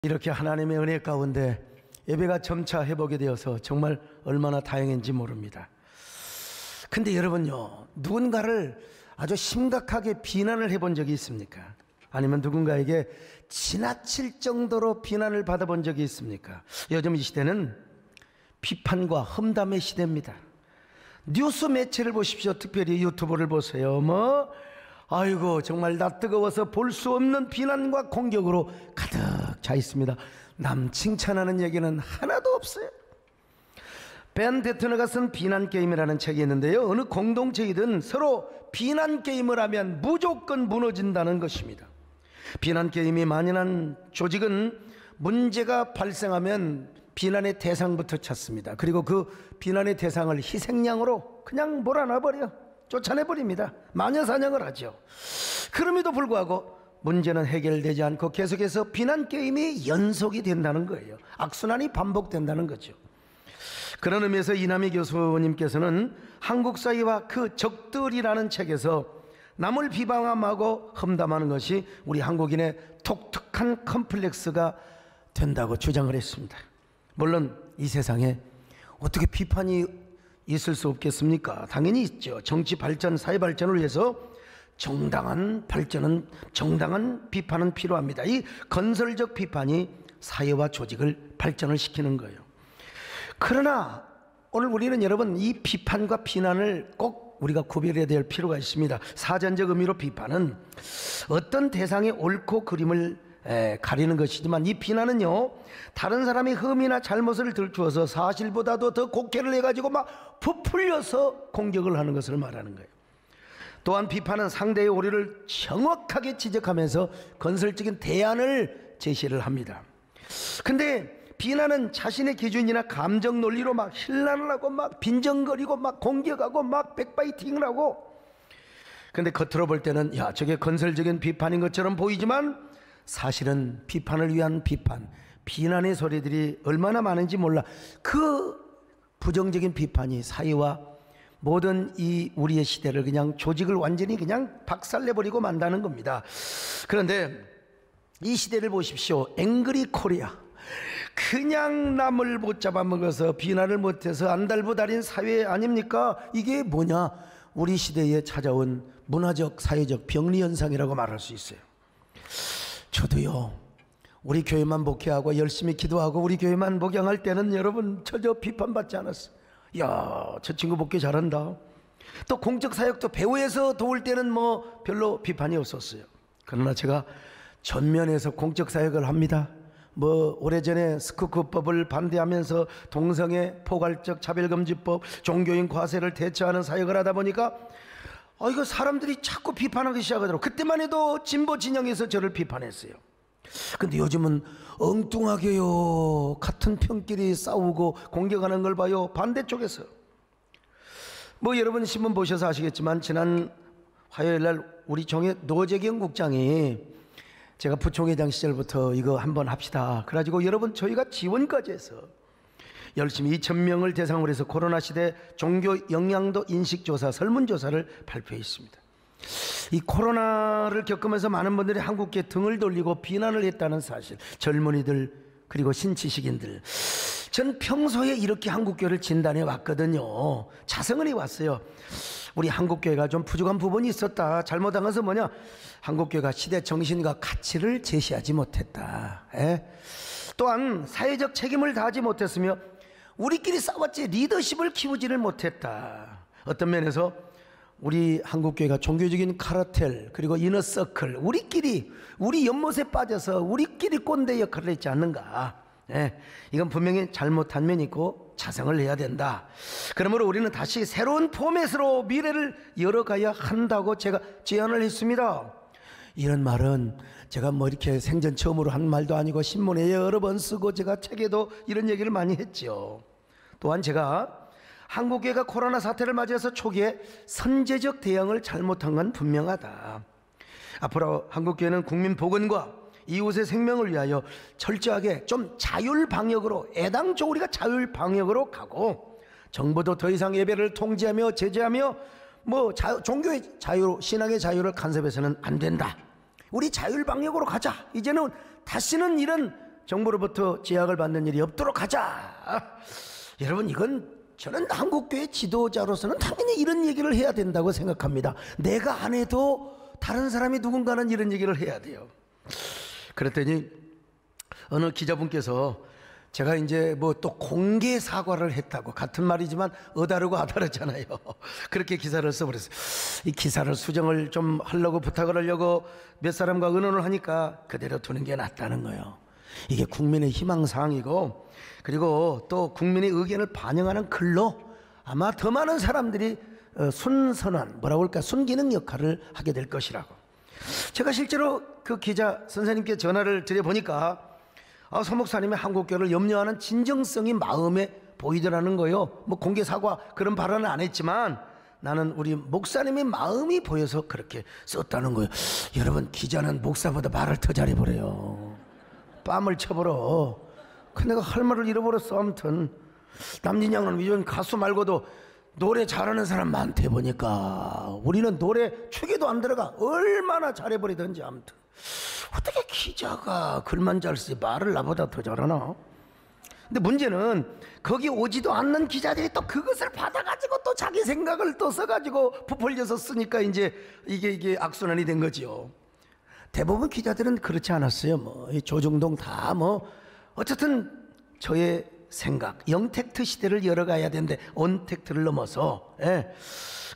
이렇게 하나님의 은혜 가운데 예배가 점차 회복이 되어서 정말 얼마나 다행인지 모릅니다. 근데 여러분요, 누군가를 아주 심각하게 비난을 해본 적이 있습니까? 아니면 누군가에게 지나칠 정도로 비난을 받아본 적이 있습니까? 요즘 이 시대는 비판과 험담의 시대입니다. 뉴스 매체를 보십시오. 특별히 유튜브를 보세요. 아이고 정말 나 뜨거워서 볼 수 없는 비난과 공격으로 가득 차 있습니다. 남 칭찬하는 얘기는 하나도 없어요. 벤 데트너가 쓴 비난 게임이라는 책이 있는데요, 어느 공동체이든 서로 비난 게임을 하면 무조건 무너진다는 것입니다. 비난 게임이 만연한 조직은 문제가 발생하면 비난의 대상부터 찾습니다. 그리고 그 비난의 대상을 희생양으로 그냥 몰아놔버려 쫓아내버립니다. 마녀사냥을 하죠. 그럼에도 불구하고 문제는 해결되지 않고 계속해서 비난 게임이 연속이 된다는 거예요. 악순환이 반복된다는 거죠. 그런 의미에서 이남희 교수님께서는 한국 사회와 그 적들이라는 책에서 남을 비방하고 험담하는 것이 우리 한국인의 독특한 컴플렉스가 된다고 주장을 했습니다. 물론 이 세상에 어떻게 비판이 있을 수 없겠습니까? 당연히 있죠. 정치 발전, 사회 발전을 위해서 정당한 발전은, 정당한 비판은 필요합니다. 이 건설적 비판이 사회와 조직을 발전을 시키는 거예요. 그러나 오늘 우리는 여러분 이 비판과 비난을 꼭 우리가 구별해야 될 필요가 있습니다. 사전적 의미로 비판은 어떤 대상의 옳고 그름을 가리는 것이지만, 이 비난은요 다른 사람의 흠이나 잘못을 들추어서 사실보다도 더 곡해를 해가지고 막 부풀려서 공격을 하는 것을 말하는 거예요. 또한 비판은 상대의 오류를 정확하게 지적하면서 건설적인 대안을 제시를 합니다. 근데 비난은 자신의 기준이나 감정 논리로 막 힐난을 하고 막 빈정거리고 막 공격하고 막 백바이팅을 하고, 근데 겉으로 볼 때는 야 저게 건설적인 비판인 것처럼 보이지만 사실은 비판을 위한 비판, 비난의 소리들이 얼마나 많은지 몰라. 그 부정적인 비판이 사회와 모든 이 우리의 시대를 그냥 조직을 완전히 그냥 박살내버리고 만다는 겁니다. 그런데 이 시대를 보십시오. 앵그리 코리아, 그냥 남을 못 잡아먹어서 비난을 못해서 안달부달인 사회 아닙니까? 이게 뭐냐? 우리 시대에 찾아온 문화적 사회적 병리현상이라고 말할 수 있어요. 저도요 우리 교회만 목회하고 열심히 기도하고 우리 교회만 목양할 때는 여러분 전혀 비판받지 않았어요. 야 저 친구 목회 잘한다. 또 공적 사역도 배우에서 도울 때는 별로 비판이 없었어요. 그러나 제가 전면에서 공적 사역을 합니다. 오래전에 스쿠크법을 반대하면서 동성애, 포괄적 차별금지법, 종교인 과세를 대처하는 사역을 하다 보니까 이거 사람들이 자꾸 비판하기 시작하더라고요. 그때만 해도 진보 진영에서 저를 비판했어요. 근데 요즘은 엉뚱하게요 같은 편끼리 싸우고 공격하는 걸 봐요. 반대쪽에서. 여러분 신문 보셔서 아시겠지만 지난 화요일날 우리 종의 노재경 국장이 제가 부총회장 시절부터 이거 한번 합시다 그래가지고 여러분 저희가 지원까지 해서 열심히 2,000명을 대상으로 해서 코로나 시대 종교 영향도 인식조사 설문조사를 발표했습니다. 이 코로나를 겪으면서 많은 분들이 한국교회 등을 돌리고 비난을 했다는 사실, 젊은이들 그리고 신치식인들, 전 평소에 이렇게 한국교회를 진단해 왔거든요. 자성은이 왔어요. 우리 한국교회가 좀 부족한 부분이 있었다. 잘못한 것은 뭐냐? 한국교회가 시대 정신과 가치를 제시하지 못했다. 또한 사회적 책임을 다하지 못했으며 우리끼리 싸웠지 리더십을 키우지를 못했다. 어떤 면에서 우리 한국교회가 종교적인 카르텔 그리고 이너서클, 우리끼리 우리 연못에 빠져서 우리끼리 꼰대 역할을 했지 않는가. 이건 분명히 잘못한 면이 있고 자성을 해야 된다. 그러므로 우리는 다시 새로운 포맷으로 미래를 열어가야 한다고 제가 제안을 했습니다. 이런 말은 제가 이렇게 생전 처음으로 한 말도 아니고 신문에 여러 번 쓰고 제가 책에도 이런 얘기를 많이 했죠. 또한 제가 한국교회가 코로나 사태를 맞이해서 초기에 선제적 대응을 잘못한 건 분명하다. 앞으로 한국교회는 국민 복원과 이웃의 생명을 위하여 철저하게 좀 자율방역으로, 애당초 우리가 자율방역으로 가고, 정부도 더 이상 예배를 통제하며 제재하며 종교의 자유, 신앙의 자유를 간섭해서는 안 된다. 우리 자율방역으로 가자. 이제는 다시는 이런 정부로부터 제약을 받는 일이 없도록 하자. 여러분, 이건 저는 한국교회 지도자로서는 당연히 이런 얘기를 해야 된다고 생각합니다. 내가 안 해도 다른 사람이 누군가는 이런 얘기를 해야 돼요. 그랬더니 어느 기자분께서 제가 이제 뭐 또 공개 사과를 했다고, 같은 말이지만 어다르고 아다르잖아요. 그렇게 기사를 써버렸어요. 이 기사를 수정을 좀 하려고 부탁을 하려고 몇 사람과 의논을 하니까 그대로 두는 게 낫다는 거예요. 이게 국민의 희망사항이고, 그리고 또 국민의 의견을 반영하는 글로 아마 더 많은 사람들이 순선한, 뭐라고 할까, 순기능 역할을 하게 될 것이라고. 제가 실제로 그 기자 선생님께 전화를 드려보니까 서 목사님의 한국교회를 염려하는 진정성이 마음에 보이더라는 거예요. 뭐 공개 사과 그런 발언은 안 했지만 나는 우리 목사님의 마음이 보여서 그렇게 썼다는 거예요. 여러분, 기자는 목사보다 말을 더 잘해버려요. 뺨을 쳐버려. 근데 내가 할 말을 잃어버렸어. 아무튼 남진 양은 요즘 가수 말고도 노래 잘하는 사람 많대 보니까. 우리는 노래 축에도 안 들어가. 얼마나 잘해버리든지. 아무튼 어떻게 기자가 글만 잘 쓰지 말을 나보다 더 잘하나? 근데 문제는 거기 오지도 않는 기자들이 또 그것을 받아가지고 또 자기 생각을 또 써가지고 부풀려서 쓰니까 이제 이게 악순환이 된 거지요. 대부분 기자들은 그렇지 않았어요. 뭐 조중동 다 뭐 어쨌든 저의 생각, 영택트 시대를 열어가야 되는데 언택트를 넘어서,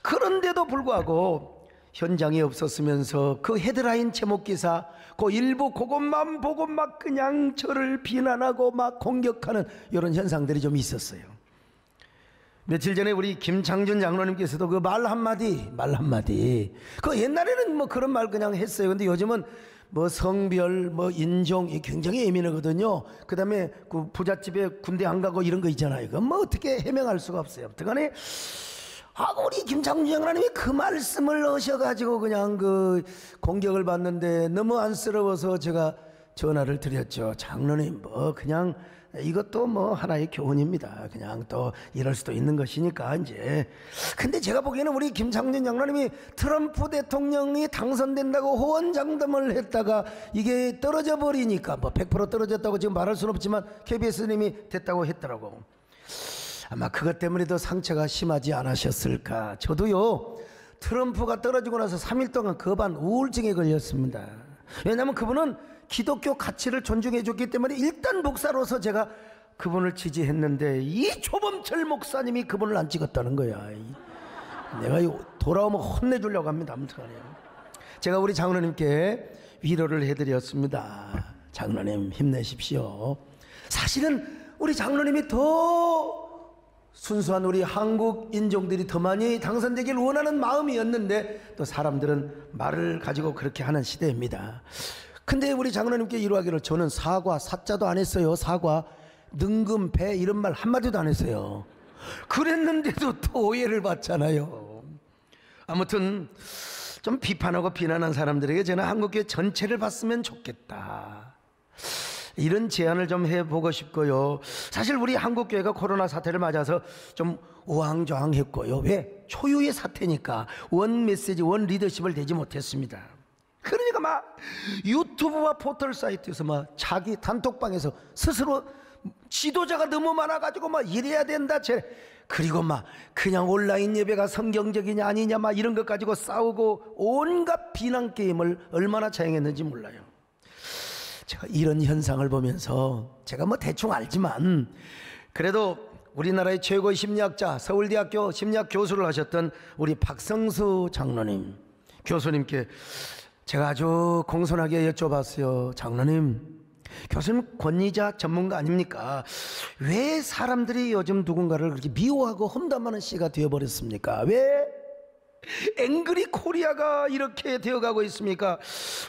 그런데도 불구하고 현장에 없었으면서 그 헤드라인 제목 기사 그 일부 그것만 보고 막 그냥 저를 비난하고 막 공격하는 이런 현상들이 좀 있었어요. 며칠 전에 우리 김창준 장로님께서도 그 말 한마디 그 옛날에는 뭐 그런 말 그냥 했어요. 근데 요즘은 뭐 성별, 뭐 인종 굉장히 예민하거든요. 그 다음에 그 부잣집에 군대 안 가고 이런 거 있잖아요. 그건 뭐 어떻게 해명할 수가 없어요. 어떡하네. 우리 김창준 장로님이 그 말씀을 넣으셔가지고 그냥 그 공격을 받는데 너무 안쓰러워서 제가 전화를 드렸죠. 장로님, 뭐 그냥 이것도 뭐 하나의 교훈입니다. 그냥 또 이럴 수도 있는 것이니까 이제. 근데 제가 보기에는 우리 김창준 장로님이 트럼프 대통령이 당선된다고 호언장담을 했다가 이게 떨어져 버리니까, 뭐 100% 떨어졌다고 지금 말할 수는 없지만 KBS님이 됐다고 했더라고. 아마 그것 때문에도 상처가 심하지 않으셨을까. 저도요, 트럼프가 떨어지고 나서 3일 동안 거반 우울증에 걸렸습니다. 왜냐하면 그분은 기독교 가치를 존중해 줬기 때문에 일단 목사로서 제가 그분을 지지했는데 이 조범철 목사님이 그분을 안 찍었다는 거야. 내가 돌아오면 혼내주려고 합니다. 아무튼 제가 우리 장로님께 위로를 해드렸습니다. 장로님 힘내십시오. 사실은 우리 장로님이 더 순수한 우리 한국 인종들이 더 많이 당선되길 원하는 마음이었는데 또 사람들은 말을 가지고 그렇게 하는 시대입니다. 근데 우리 장로님께 이루하기를 저는 사과, 사자도 안 했어요. 사과, 능금, 배 이런 말 한마디도 안 했어요. 그랬는데도 또 오해를 받잖아요. 아무튼 좀 비판하고 비난한 사람들에게 저는 한국교회 전체를 봤으면 좋겠다, 이런 제안을 좀 해보고 싶고요. 사실 우리 한국교회가 코로나 사태를 맞아서 좀 우왕좌왕했고요. 왜? 초유의 사태니까 원 메시지, 원 리더십을 내지 못했습니다. 그러니까 막 유튜브와 포털 사이트에서 막 자기 단톡방에서 스스로 지도자가 너무 많아가지고 막 이래야 된다, 그리고 막 그냥 온라인 예배가 성경적이냐 아니냐 막 이런 것 가지고 싸우고 온갖 비난 게임을 얼마나 자행했는지 몰라요. 제가 이런 현상을 보면서 제가 뭐 대충 알지만 그래도 우리나라의 최고의 심리학자, 서울대학교 심리학 교수를 하셨던 우리 박성수 장로님, 교수님께 제가 아주 공손하게 여쭤봤어요. 장로님, 교수님 권위자 전문가 아닙니까? 왜 사람들이 요즘 누군가를 그렇게 미워하고 험담하는 씨가 되어버렸습니까? 왜 앵그리 코리아가 이렇게 되어가고 있습니까?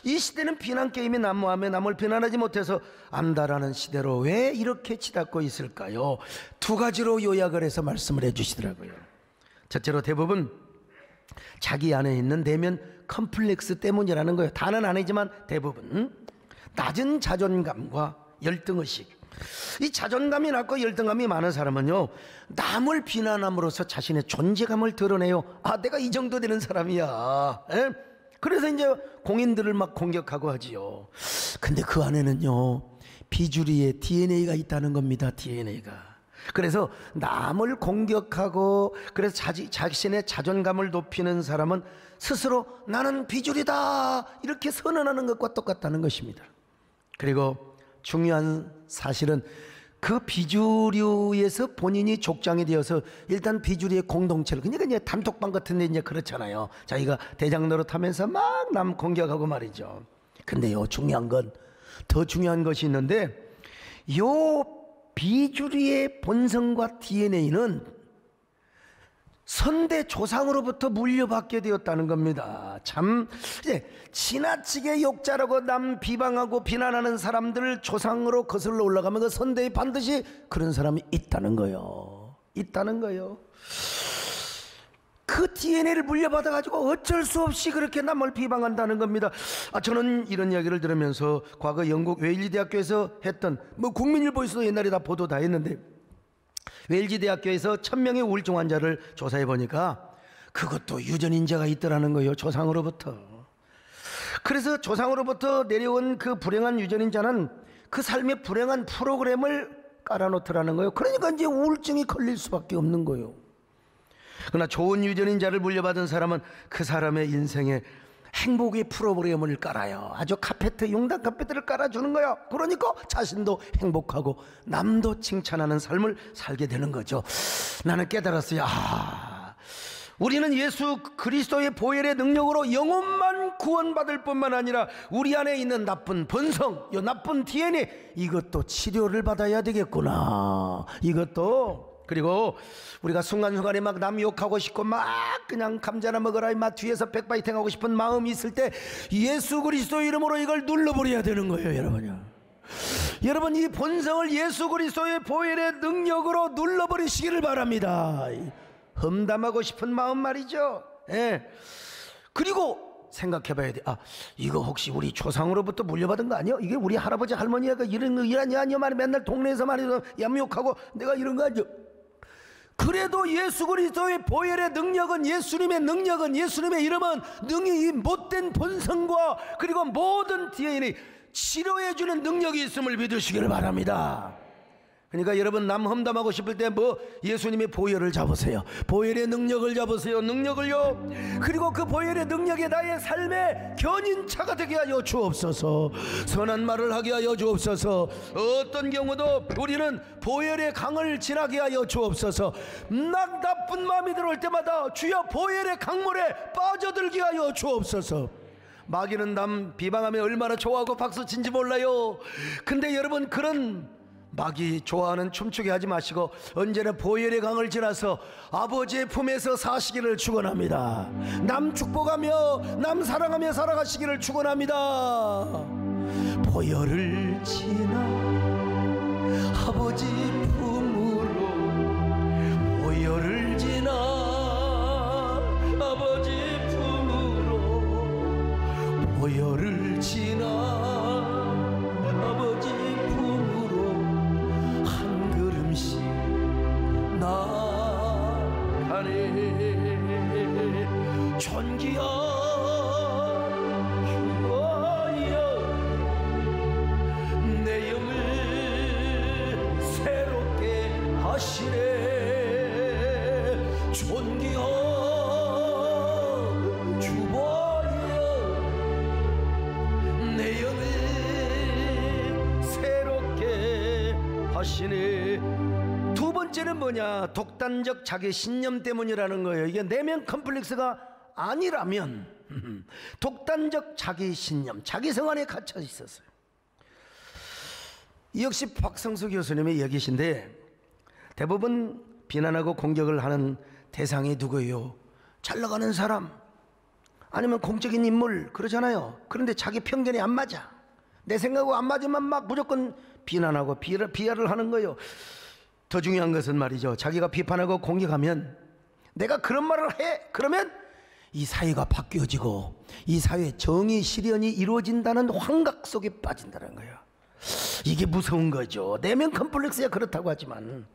이 시대는 비난 게임이 난무하며 남을 비난하지 못해서 안다라는 시대로 왜 이렇게 치닫고 있을까요? 두 가지로 요약을 해서 말씀을 해주시더라고요. 첫째로 대부분 자기 안에 있는 내면 컴플렉스 때문이라는 거예요. 다는 아니지만 대부분 낮은 자존감과 열등의식. 이 자존감이 낮고 열등감이 많은 사람은요, 남을 비난함으로써 자신의 존재감을 드러내요. 내가 이 정도 되는 사람이야. 그래서 이제 공인들을 막 공격하고 하지요. 근데 그 안에는요, 비주류의 DNA가 있다는 겁니다. DNA가. 그래서 남을 공격하고 그래서 자신의 자존감을 높이는 사람은 스스로 나는 비주류다 이렇게 선언하는 것과 똑같다는 것입니다. 그리고 중요한 사실은 그 비주류에서 본인이 족장이 되어서 일단 비주류의 공동체를, 그러니까 이제 단톡방 같은 데 이제 그렇잖아요. 자기가 대장 노릇하면서 막 남 공격하고 말이죠. 근데요, 더 중요한 것이 있는데, 요 비주류의 본성과 DNA는 선대 조상으로부터 물려받게 되었다는 겁니다. 참 이제 지나치게 욕자라고 남 비방하고 비난하는 사람들을 조상으로 거슬러 올라가면 그 선대에 반드시 그런 사람이 있다는 거예요. 그 DNA를 물려받아 가지고 어쩔 수 없이 그렇게 남을 비방한다는 겁니다. 저는 이런 이야기를 들으면서 과거 영국 웨일즈 대학교에서 했던, 국민일보에서도 옛날에 다 보도 다 했는데, 웨일즈 대학교에서 1000명의 우울증 환자를 조사해 보니까 그것도 유전인자가 있더라는 거예요. 조상으로부터. 그래서 조상으로부터 내려온 그 불행한 유전인자는 그 삶의 불행한 프로그램을 깔아놓더라는 거예요. 그러니까 이제 우울증이 걸릴 수밖에 없는 거예요. 그러나 좋은 유전인자를 물려받은 사람은 그 사람의 인생에 행복의 프로그램을 깔아요. 아주 용단 카페트를 깔아주는 거예요. 그러니까 자신도 행복하고 남도 칭찬하는 삶을 살게 되는 거죠. 나는 깨달았어요. 우리는 예수 그리스도의 보혈의 능력으로 영혼만 구원받을 뿐만 아니라 우리 안에 있는 나쁜 본성, 이 나쁜 DNA, 이것도 치료를 받아야 되겠구나. 그리고 우리가 순간순간에 막 남 욕하고 싶고 막 그냥 감자나 먹어라 막 뒤에서 백바이팅 하고 싶은 마음이 있을 때 예수 그리스도 이름으로 이걸 눌러버려야 되는 거예요. 여러분 이 본성을 예수 그리스도의 보혈의 능력으로 눌러버리시기를 바랍니다. 험담하고 싶은 마음 말이죠. 그리고 생각해봐야 돼. 이거 혹시 우리 조상으로부터 물려받은 거 아니야? 이게 우리 할아버지 할머니가 이런 거 아니야? 맨날 동네에서 말이야 얌욕하고 내가 이런 거 아니야? 그래도 예수 그리스도의 보혈의 능력은, 예수님의 능력은, 예수님의 이름은 이 못된 본성과 그리고 모든 DNA 치료해주는 능력이 있음을 믿으시기를 바랍니다. 그러니까 여러분 남 험담하고 싶을 때 예수님의 보혈을 잡으세요. 보혈의 능력을 잡으세요. 능력을요. 그리고 그 보혈의 능력이 나의 삶의 견인차가 되게 하여 주옵소서. 선한 말을 하게 하여 주옵소서. 어떤 경우도 우리는 보혈의 강을 지나게 하여 주옵소서. 나쁜 마음이 들어올 때마다 주여 보혈의 강물에 빠져들게 하여 주옵소서. 마귀는 남 비방하면 얼마나 좋아하고 박수친지 몰라요. 근데 여러분 그런 마귀 좋아하는 춤추게 하지 마시고 언제나 보혈의 강을 지나서 아버지의 품에서 사시기를 축원합니다. 남 축복하며 남 사랑하며 살아가시기를 축원합니다. 보혈을 지나 아버지 품으로, 보혈을 지나 아버지 품으로, 보혈을 지나 존귀한 주여 내 영을 새롭게 하시네. 존귀한 주여 내 영을 새롭게 하시네. 두 번째는 뭐냐? 독단적 자기 신념 때문이라는 거예요. 이게 내면 컴플렉스가 아니라면 독단적 자기 신념, 자기성 안에 갇혀 있었어요. 이 역시 박성수 교수님의 얘기신데 대부분 비난하고 공격을 하는 대상이 누구예요? 잘 나가는 사람 아니면 공적인 인물 그러잖아요. 그런데 자기 편견이 안 맞아. 내 생각하고 안 맞으면 막 무조건 비난하고 비하를 하는 거예요. 더 중요한 것은 말이죠, 자기가 비판하고 공격하면 내가 그런 말을 해 그러면 이 사회가 바뀌어지고 이 사회 정의 실현이 이루어진다는 환각 속에 빠진다는 거예요. 이게 무서운 거죠. 내면 컴플렉스야 그렇다고 하지만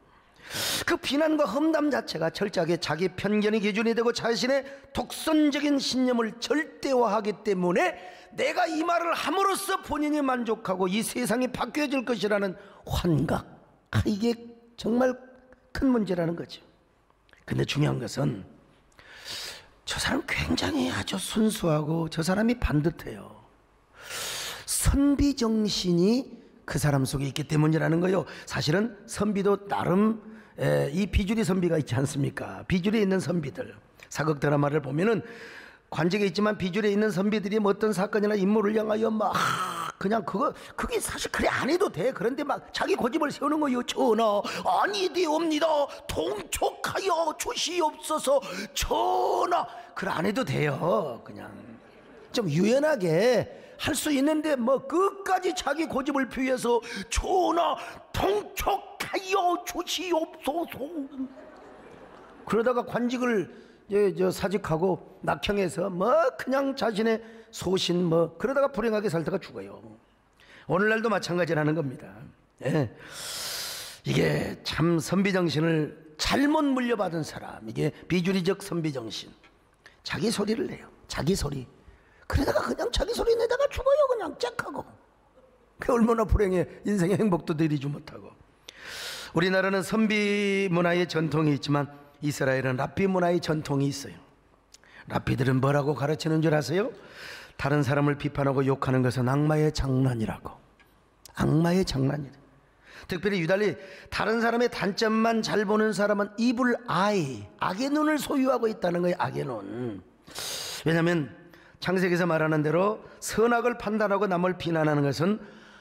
그 비난과 험담 자체가 철저하게 자기 편견의 기준이 되고 자신의 독선적인 신념을 절대화하기 때문에 내가 이 말을 함으로써 본인이 만족하고 이 세상이 바뀌어질 것이라는 환각, 이게 정말 큰 문제라는 거죠. 근데 중요한 것은 저 사람 굉장히 아주 순수하고 저 사람이 반듯해요. 선비정신이 그 사람 속에 있기 때문이라는 거예요. 사실은 선비도 나름 이 비주리 선비가 있지 않습니까? 비주리에 있는 선비들, 사극 드라마를 보면은 관직에 있지만 비주리에 있는 선비들이 뭐 어떤 사건이나 임무를 향하여 막 그냥 그게 사실 그래 안 해도 돼. 그런데 막 자기 고집을 세우는 거요. 전하 아니되옵니다. 통촉하여 주시옵소서. 전하 그래 안 해도 돼요. 그냥 좀 유연하게 할 수 있는데 뭐 끝까지 자기 고집을 피해서 전하 통촉하여 주시옵소서. 그러다가 관직을 사직하고 낙형해서 뭐 그냥 자신의 소신 뭐 그러다가 불행하게 살다가 죽어요. 오늘날도 마찬가지라는 겁니다. 예. 이게 참 선비정신을 잘못 물려받은 사람, 이게 비주리적 선비정신. 자기 소리를 내요. 자기 소리. 그러다가 그냥 자기 소리 내다가 죽어요. 그냥 짝하고. 그 얼마나 불행해. 인생의 행복도 누리지 못하고. 우리나라는 선비 문화의 전통이 있지만 이스라엘은 랍비 문화의 전통이 있어요. 랍비들은 뭐라고 가르치는 줄 아세요? 다른 사람을 비판하고 욕하는 것은 악마의 장난이라고. 악마의 장난이래. 특별히 유달리 다른 사람의 단점만 잘 보는 사람은 이불 아이, 악의 눈을 소유하고 있다는 거예요. 악의 눈. 왜냐하면 창세기에서 말하는 대로 선악을 판단하고 남을 비난하는 것은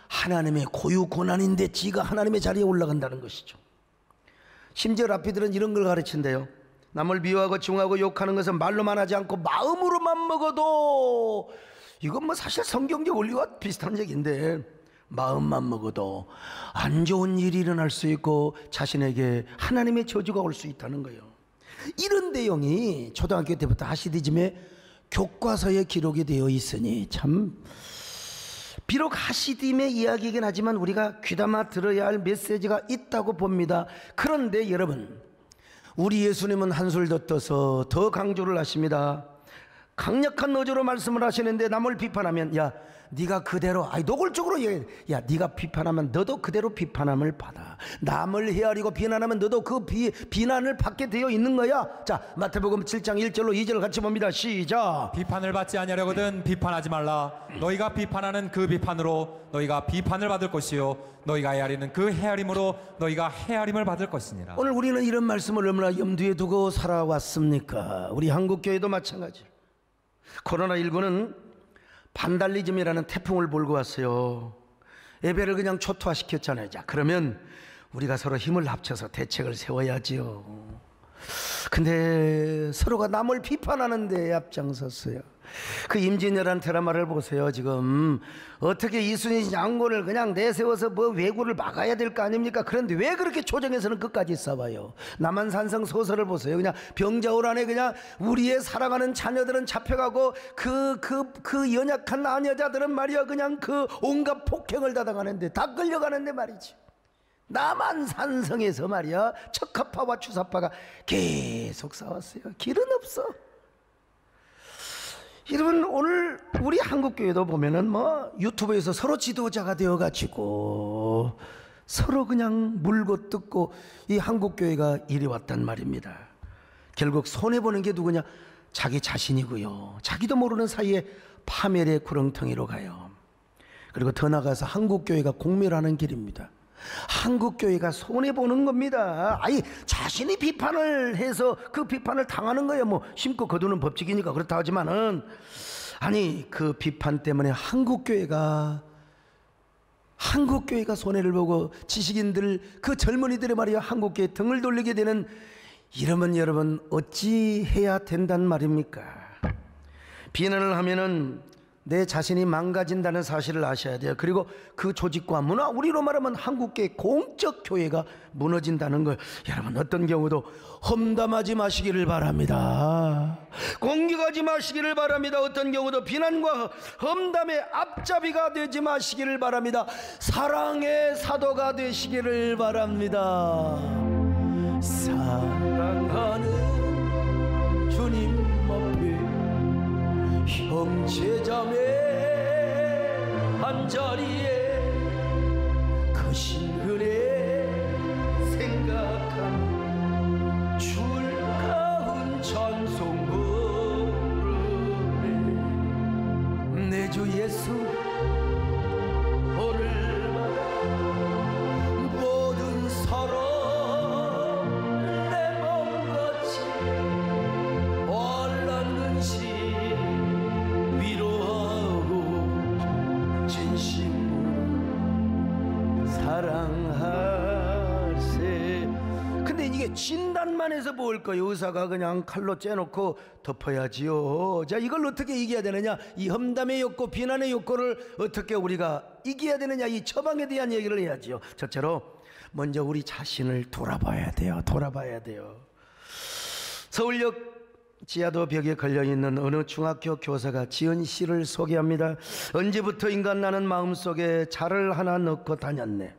하나님의 고유 고난인데 지가 하나님의 자리에 올라간다는 것이죠. 심지어 랍비들은 이런 걸 가르친대요. 남을 미워하고 중하고 욕하는 것은 말로만 하지 않고 마음으로만 먹어도, 이건 뭐 사실 성경적 원리와 비슷한 얘기인데, 마음만 먹어도 안 좋은 일이 일어날 수 있고 자신에게 하나님의 저주가 올 수 있다는 거예요. 이런 내용이 초등학교 때부터 하시디즘에 교과서에 기록이 되어 있으니 참, 비록 하시딤의 이야기이긴 하지만 우리가 귀담아 들어야 할 메시지가 있다고 봅니다. 그런데 여러분, 우리 예수님은 한술 더 떠서 더 강조를 하십니다. 강력한 어조로 말씀을 하시는데 남을 비판하면 야 네가 그대로, 노골적으로 야 네가 비판하면 너도 그대로 비판함을 받아. 남을 헤아리고 비난하면 너도 그 비난을 받게 되어 있는 거야. 자, 마태복음 7장 1절로 2절 같이 봅니다. 시작. 비판을 받지 아니하려거든 비판하지 말라. 너희가 비판하는 그 비판으로 너희가 비판을 받을 것이요 너희가 헤아리는 그 헤아림으로 너희가 헤아림을 받을 것이니라. 오늘 우리는 이런 말씀을 얼마나 염두에 두고 살아왔습니까? 우리 한국교회도 마찬가지. 코로나19는 반달리즘이라는 태풍을 몰고 왔어요. 예배를 그냥 초토화시켰잖아요. 자, 그러면 우리가 서로 힘을 합쳐서 대책을 세워야지요. 근데 서로가 남을 비판하는데 앞장섰어요. 그 임진왜란 드라마를 보세요. 지금 어떻게 이순신 장군을 그냥 내세워서 뭐 왜구를 막아야 될 거 아닙니까? 그런데 왜 그렇게 조정에서는 끝까지 싸워요? 남한산성 소설을 보세요. 그냥 병자호란 안에 그냥 우리의 사랑하는 자녀들은 잡혀가고 그 연약한 아녀자들은 말이야 그냥 그 온갖 폭행을 당하는데 다 끌려가는데 말이지. 남한산성에서 말이야 척하파와 추사파가 계속 싸웠어요. 길은 없어. 여러분, 오늘 우리 한국교회도 보면은 뭐 유튜브에서 서로 지도자가 되어가지고 서로 그냥 물고 뜯고 이 한국교회가 이리 왔단 말입니다. 결국 손해보는 게 누구냐? 자기 자신이고요. 자기도 모르는 사이에 파멸의 구렁텅이로 가요. 그리고 더 나아가서 한국교회가 공멸하는 길입니다. 한국교회가 손해보는 겁니다. 자신이 비판을 해서 그 비판을 당하는 거예요. 뭐 심고 거두는 법칙이니까 그렇다 하지만은 그 비판 때문에 한국교회가 손해를 보고 지식인들 그 젊은이들의 말이야 한국교회 등을 돌리게 되는, 이러면 여러분 어찌 해야 된단 말입니까? 비난을 하면은 내 자신이 망가진다는 사실을 아셔야 돼요. 그리고 그 조직과 문화, 우리로 말하면 한국교회 공적 교회가 무너진다는 걸 여러분 어떤 경우도 험담하지 마시기를 바랍니다. 공격하지 마시기를 바랍니다. 어떤 경우도 비난과 험담의 앞잡이가 되지 마시기를 바랍니다. 사랑의 사도가 되시기를 바랍니다. 형제자매 한자리에 그 신은혜 생각하며 줄 가운 찬송 부르네. 내 주 예수 오늘마다 모든 사람 내 몸같이 얼른 위로하고 진심으로 사랑할세. 근데 이게 진단만 해서 뭘까요? 의사가 그냥 칼로 째놓고 덮어야지요. 자, 이걸 어떻게 이겨야 되느냐? 이 험담의 욕구, 비난의 욕구를 어떻게 우리가 이겨야 되느냐? 이 처방에 대한 얘기를 해야지요. 첫째로 먼저 우리 자신을 돌아봐야 돼요. 돌아봐야 돼요. 서울역 지하도 벽에 걸려있는 어느 중학교 교사가 지은 시를 소개합니다. 언제부터인가 나는 마음속에 자를 하나 넣고 다녔네.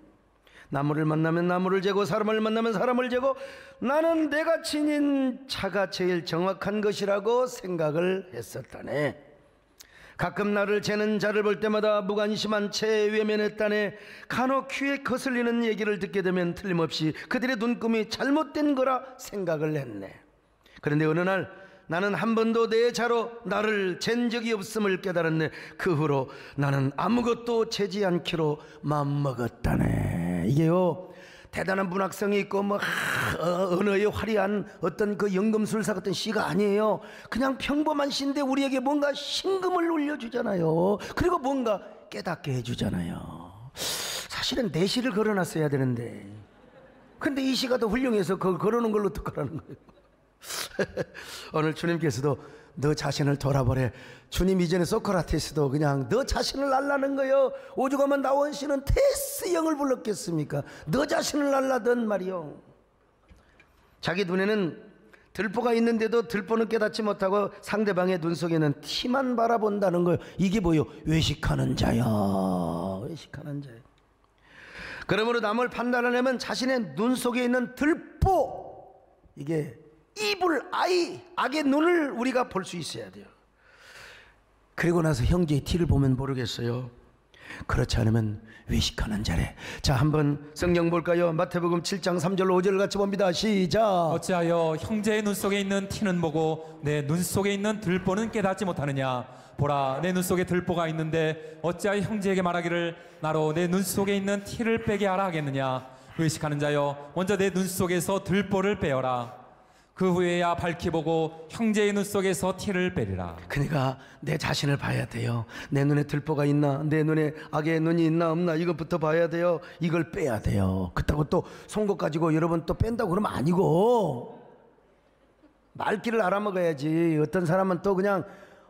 나무를 만나면 나무를 재고 사람을 만나면 사람을 재고 나는 내가 지닌 차가 제일 정확한 것이라고 생각을 했었다네. 가끔 나를 재는 자를 볼 때마다 무관심한 채 외면했다네. 간혹 귀에 거슬리는 얘기를 듣게 되면 틀림없이 그들의 눈금이 잘못된 거라 생각을 했네. 그런데 어느 날 나는 한 번도 내 자로 나를 잰 적이 없음을 깨달았네. 그 후로 나는 아무것도 재지 않기로 마음먹었다네. 이게요, 대단한 문학성이 있고 뭐 언어의 화려한 어떤 그 연금술사 같은 시가 아니에요. 그냥 평범한 시인데 우리에게 뭔가 심금을 울려주잖아요. 그리고 뭔가 깨닫게 해주잖아요. 사실은 내 시를 걸어놨어야 되는데, 근데 이 시가 더 훌륭해서 그걸 걸어놓은 걸로 어떡하라는 거예요. 오늘 주님께서도 너 자신을 돌아보래. 주님 이전에 소크라테스도 그냥 너 자신을 알라는 거요. 오죽하면 나원 씨는 테스 영을 불렀겠습니까? 너 자신을 알라던 말이요. 자기 눈에는 들보가 있는데도 들보는 깨닫지 못하고 상대방의 눈 속에는 티만 바라본다는 거예요. 이게 뭐요? 외식하는 자야. 외식하는 자야. 그러므로 남을 판단하려면 자신의 눈 속에 있는 들보, 이게 이불 아이, 악의 눈을 우리가 볼 수 있어야 돼요. 그리고 나서 형제의 티를 보면 모르겠어요. 그렇지 않으면 외식하는 자래. 자, 한번 성경 볼까요? 마태복음 7장 3절로 5절을 같이 봅니다. 시작. 어찌하여 형제의 눈 속에 있는 티는 보고 내 눈 속에 있는 들보는 깨닫지 못하느냐? 보라, 내 눈 속에 들보가 있는데 어찌하여 형제에게 말하기를 나로 내 눈 속에 있는 티를 빼게 하라 하겠느냐? 외식하는 자여, 먼저 내 눈 속에서 들보를 빼어라. 그 후에야 밝히 보고 형제의 눈 속에서 티를 빼리라. 그러니까 내 자신을 봐야 돼요. 내 눈에 들보가 있나, 내 눈에 악의 눈이 있나 없나, 이것부터 봐야 돼요. 이걸 빼야 돼요. 그렇다고 또 송곳 가지고 여러분 또 뺀다고 그러면 아니고, 말귀를 알아먹어야지. 어떤 사람은 또 그냥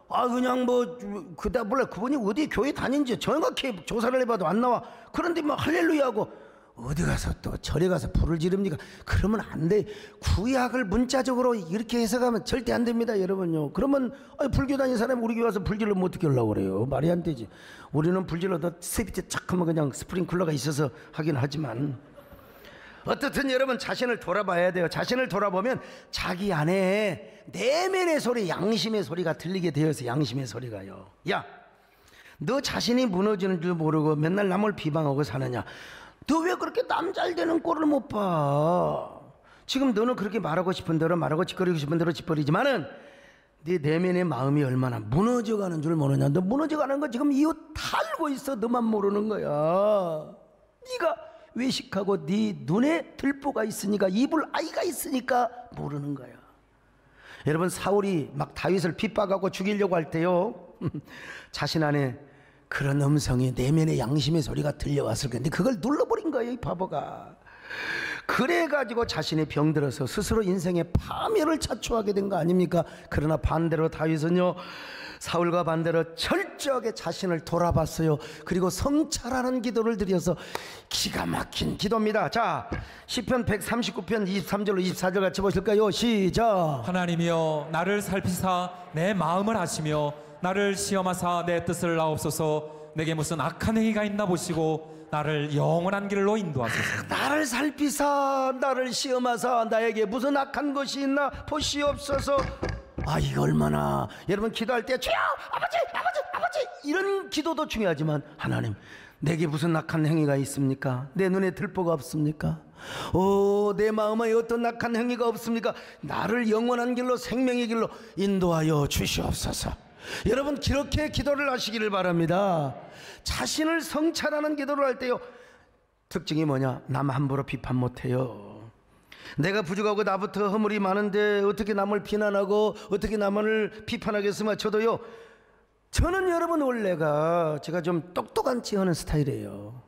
그냥 뭐 그다 몰라, 그분이 어디 교회 다닌지 정확히 조사를 해봐도 안 나와. 그런데 막 할렐루야 하고 어디 가서 또 절에 가서 불을 지릅니까? 그러면 안 돼. 구약을 문자적으로 이렇게 해석하면 절대 안 됩니다, 여러분요. 그러면 불교 다니는 사람이 우리 교회 와서 불질러면 어떻게 하려고 그래요? 말이 안 되지. 우리는 불질러도 스피드 착 하면 그냥 스프링클러가 있어서 하긴 하지만, 어떻든 여러분 자신을 돌아봐야 돼요. 자신을 돌아보면 자기 안에 내면의 소리, 양심의 소리가 들리게 되어서, 양심의 소리가요, 야, 너 자신이 무너지는 줄 모르고 맨날 남을 비방하고 사느냐? 너 왜 그렇게 남 잘 되는 꼴을 못 봐? 지금 너는 그렇게 말하고 싶은 대로 말하고 짓거리고 싶은 대로 짓거리지만은 네 내면의 마음이 얼마나 무너져가는 줄 모르냐? 너 무너져가는 거 지금 이웃 다 알고 있어. 너만 모르는 거야. 네가 외식하고 네 눈에 들보가 있으니까, 이불 아이가 있으니까 모르는 거야. 여러분, 사울이 막 다윗을 핍박하고 죽이려고 할 때요, 자신 안에 그런 음성이, 내면의 양심의 소리가 들려왔을 건데 그걸 눌러버린 거예요, 이 바보가. 그래가지고 자신이 병들어서 스스로 인생의 파멸을 자초하게 된 거 아닙니까? 그러나 반대로 다윗은요, 사울과 반대로 철저하게 자신을 돌아봤어요. 그리고 성찰하는 기도를 드려서 기가 막힌 기도입니다. 자, 시편 139편 23절로 24절 같이 보실까요? 시작. 하나님이여, 나를 살피사 내 마음을 아시며 나를 시험하사 내 뜻을 아옵소서. 내게 무슨 악한 행위가 있나 보시고 나를 영원한 길로 인도하소서. 나를 살피사 나를 시험하사 나에게 무슨 악한 것이 있나 보시옵소서. 이거 얼마나 여러분 기도할 때 주여 아버지 이런 기도도 중요하지만 하나님 내게 무슨 악한 행위가 있습니까? 내 눈에 들보가 없습니까? 내 마음에 어떤 악한 행위가 없습니까? 나를 영원한 길로 생명의 길로 인도하여 주시옵소서. 여러분 그렇게 기도를 하시기를 바랍니다. 자신을 성찰하는 기도를 할 때요 특징이 뭐냐? 남 함부로 비판 못해요. 내가 부족하고 나부터 허물이 많은데 어떻게 남을 비난하고 어떻게 남을 비판하겠으면 저는 여러분 원래가 제가 좀 똑똑한 찌하는 스타일이에요.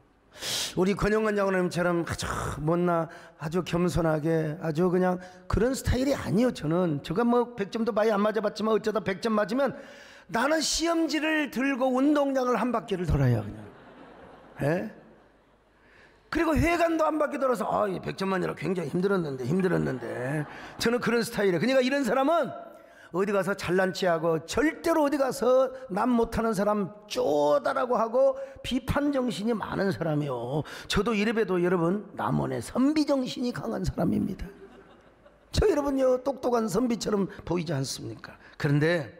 우리 권영관 장로님처럼 아주 못나 아주 겸손하게 아주 그냥 그런 스타일이 아니에요. 제가 뭐 100점도 많이 안 맞아봤지만 어쩌다 100점 맞으면 나는 시험지를 들고 운동장을 한 바퀴를 돌아요 그냥. 예? 그리고 회관도 한 바퀴 돌아서 100점만이라 굉장히 힘들었는데 저는 그런 스타일이에요. 그러니까 이런 사람은 어디 가서 잘난 체하고 절대로 어디 가서 남 못하는 사람 쪼다라고 하고 비판 정신이 많은 사람이요. 저도 이래봬도 여러분 남원의 선비 정신이 강한 사람입니다. 저 여러분요 똑똑한 선비처럼 보이지 않습니까? 그런데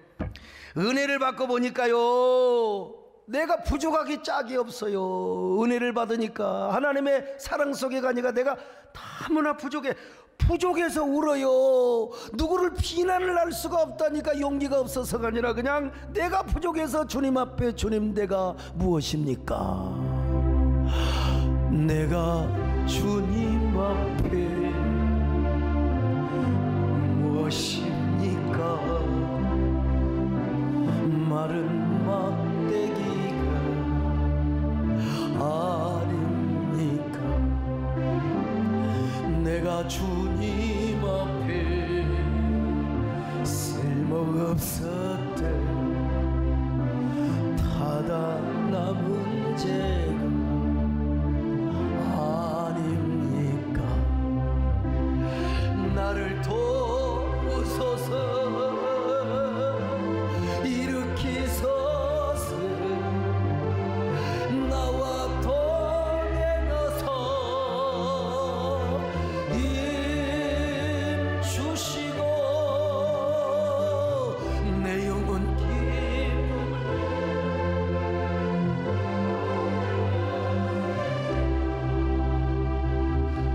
은혜를 받고 보니까요 내가 부족하기 짝이 없어요. 은혜를 받으니까 하나님의 사랑 속에 가니까 내가 너무나 부족해서 울어요. 누구를 비난을 할 수가 없다니까 용기가 없어서가 아니라 그냥 내가 부족해서 주님 앞에 주님 내가 무엇입니까? 내가 주님 앞에 무엇입니까? 마른 막대기가 아닙니까? 내가 주님 앞에 쓸모없었대 타다 남은 죄가 아닙니까? 나를 도우소서 일으키소서 나와 동행하소 힘 주시고 내 영혼 기쁨을